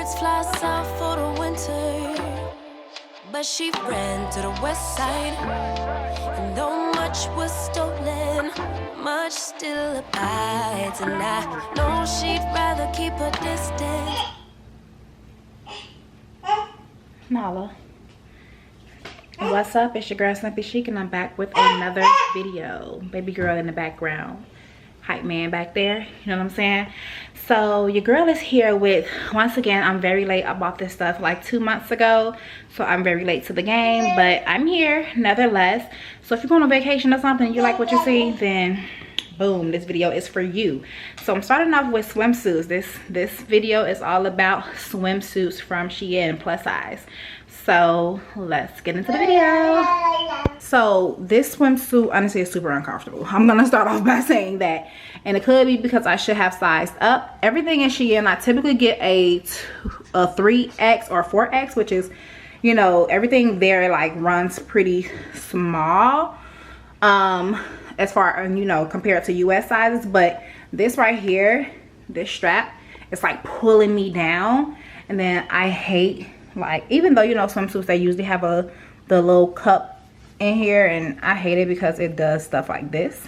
let's fly south for the winter. But she ran to the west side. And though much was stolen, much still abides. And I know she'd rather keep her distance. Nala. What's up? It's your girl Slimpy Sheek, and I'm back with another video. Baby girl in the background, hype man back there, you know what I'm saying? So your girl is here with, once again, I'm very late. I bought this stuff like 2 months ago, so I'm very late to the game, but I'm here nevertheless. So if you're going on vacation or something, you like what you see, then boom, this video is for you. So I'm starting off with swimsuits. This video is all about swimsuits from Shein plus size. So let's get into the video. So this swimsuit honestly is super uncomfortable. I'm gonna start off by saying that, and it could be because I should have sized up. Everything in Shein, I typically get a 3X or 4X, which is, you know, everything there like runs pretty small. As far, you know, compared to US sizes. But this right here, this strap, it's like pulling me down. And then I hate, like, even though, you know, swimsuits, they usually have the little cup in here, and I hate it because it does stuff like this.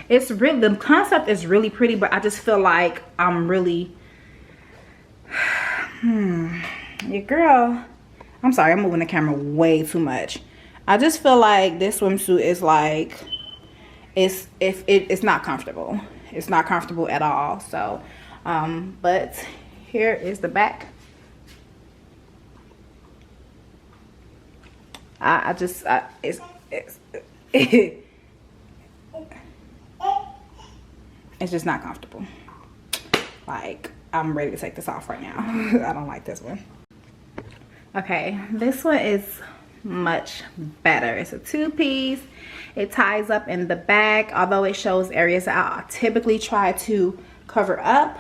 It's really, the concept is really pretty, but I just feel like I'm really your girl, I'm sorry, I'm moving the camera way too much. I just feel like this swimsuit is like, it's not comfortable. It's not comfortable at all. So, but here is the back. It's just not comfortable. Like, I'm ready to take this off right now. I don't like this one. Okay, this one is much better. It's a two-piece. It ties up in the back, although it shows areas that I typically try to cover up.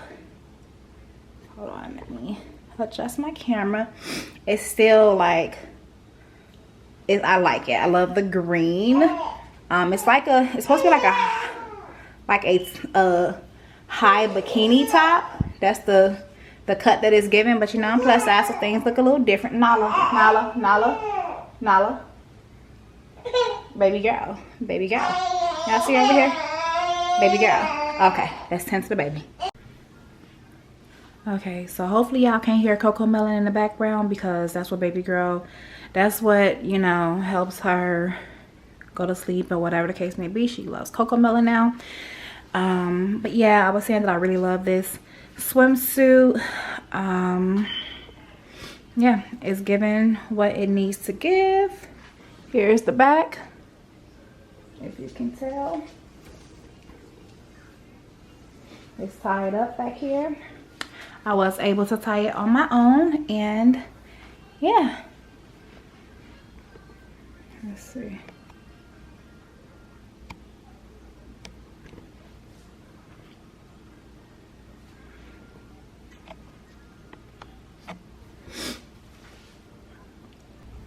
Hold on, let me adjust my camera. It's still like, I like it. I love the green. It's supposed to be like a high bikini top. That's the cut that it's given, but you know, I'm plus size, so things look a little different. Nala, baby girl, y'all see her over here? Baby girl. Okay, let's tend to the baby. Okay, so hopefully y'all can't hear Coco Melon in the background, because that's what baby girl, that's what, you know, helps her go to sleep or whatever the case may be. She loves Coco Melon now. But yeah, I was saying that I really love this swimsuit. Yeah, it's giving what it needs to give. Here's the back, if you can tell. It's tied up back here. I was able to tie it on my own, and yeah. Let's see.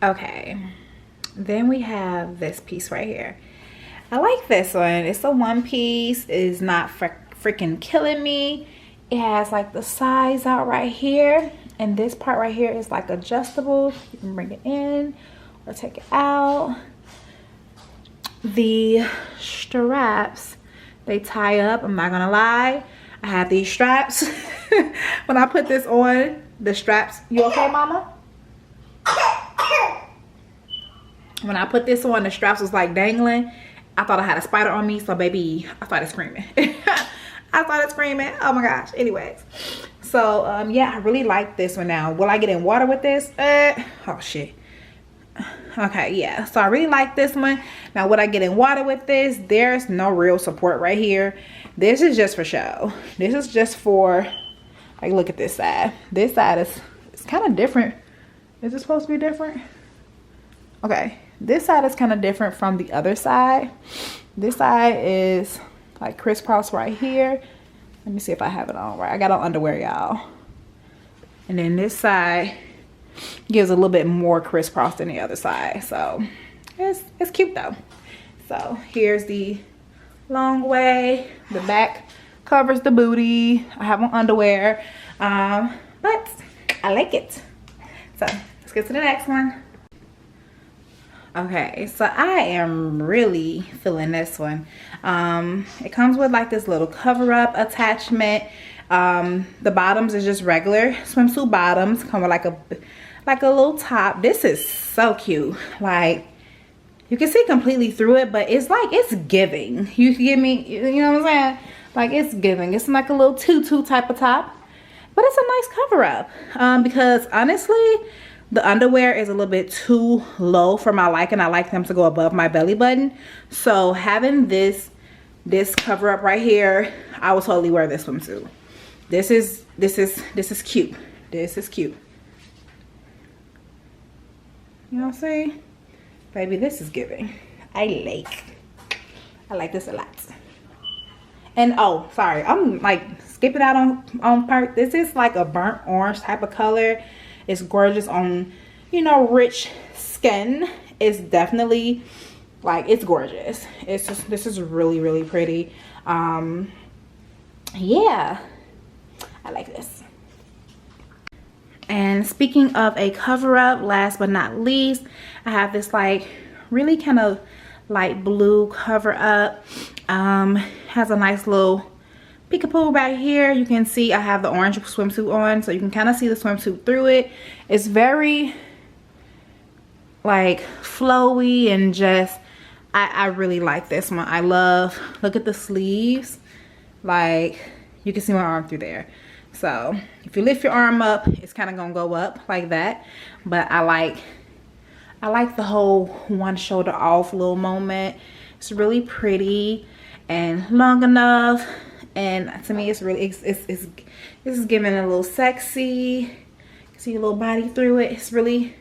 Okay, then we have this piece right here. I like this one. It's a one piece. It is not freaking killing me. It has like the size out right here, and this part right here is like adjustable. You can bring it in or take it out. The straps, they tie up. I'm not gonna lie, I have these straps. When I put this on, the straps, you okay, mama? When I put this on, the straps was like dangling. I thought I had a spider on me, so baby, I started screaming. I started screaming. Oh my gosh. Anyways, so yeah, I really like this one. Now, will I get in water with this? Oh shit. Okay, yeah. So I really like this one. Now, would I get in water with this? There's no real support right here. This is just for show. This is just for, like, look at this side. This side it's kind of different. Is it supposed to be different? Okay, this side is kind of different from the other side. This side is like crisscross right here. Let me see if I have it on right. I got on underwear, y'all. And then this side gives a little bit more crisscross than the other side. So it's cute though. So here's the long way. The back covers the booty. I have on underwear, but I like it. So let's get to the next one. Okay, so I am really feeling this one. It comes with like this little cover-up attachment. The bottoms is just regular swimsuit bottoms, come with like a little top. This is so cute. Like, you can see completely through it, but it's like, it's giving. You get me? You know what I'm saying? Like, it's giving. It's like a little tutu type of top, but it's a nice cover-up. Because honestly, the underwear is a little bit too low for my liking. I like them to go above my belly button. So having this cover up right here, I would totally wear this swimsuit. This is cute. This is cute. You know what I'm saying? Baby, this is giving. I like this a lot. And oh, sorry, I'm like skipping out on part. This is like a burnt orange type of color. It's gorgeous on, you know, rich skin. It's definitely like, it's gorgeous. It's just, this is really, really pretty. Yeah, I like this. And speaking of a cover up, last but not least, I have this like really kind of light blue cover up. Has a nice little peekaboo right here. You can see I have the orange swimsuit on, so you can kind of see the swimsuit through it. It's very like flowy and just, I really like this one. I love, look at the sleeves. Like, you can see my arm through there. So if you lift your arm up, it's kind of gonna go up like that. But I like the whole one shoulder off little moment. It's really pretty and long enough. And to me, it's really, it's giving a little sexy. You can see a little body through it. It's really,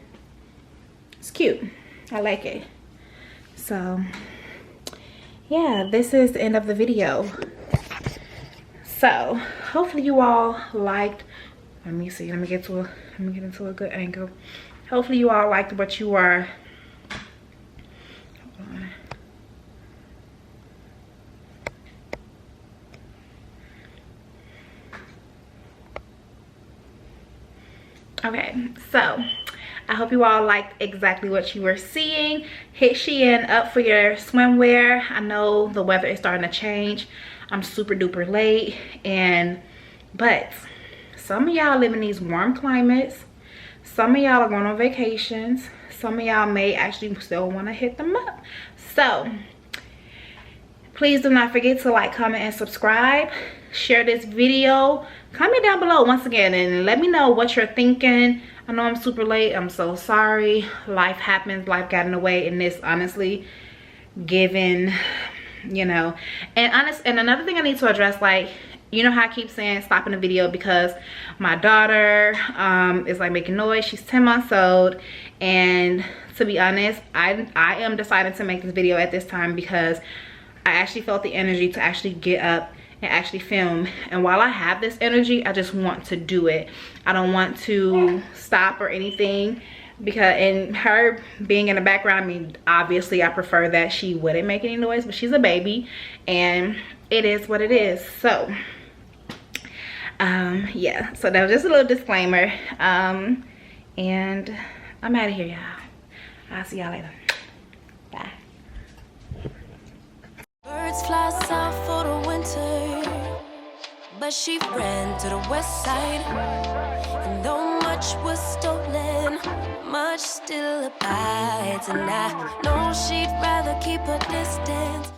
it's cute. I like it. So yeah, this is the end of the video. So hopefully you all liked, let me see, let me get into a good angle. Hopefully you all liked what you are, hold on. Okay, so I hope you all liked exactly what you were seeing. Hit Shein up for your swimwear. I know the weather is starting to change. I'm super duper late, but some of y'all live in these warm climates. Some of y'all are going on vacations. Some of y'all may actually still want to hit them up. So please do not forget to like, comment, and subscribe. Share this video. Comment down below once again and let me know what you're thinking. I know I'm super late. I'm so sorry. Life happens. Life got in the way, and this honestly given, you know. And another thing I need to address, like, you know how I keep saying stopping the video because my daughter is like making noise. She's 10 months old, and to be honest, I am deciding to make this video at this time because I actually felt the energy to actually get up and actually film. And while I have this energy, I just want to do it. I don't want to stop or anything, because and her being in the background, I mean, obviously I prefer that she wouldn't make any noise, but she's a baby and it is what it is. So yeah, so that was just a little disclaimer. And I'm out of here, y'all. I'll see y'all later. Bye. Birds fly south for the winter, but she ran to the west side. And though much was stolen, much still abides. And I know she'd rather keep her distance.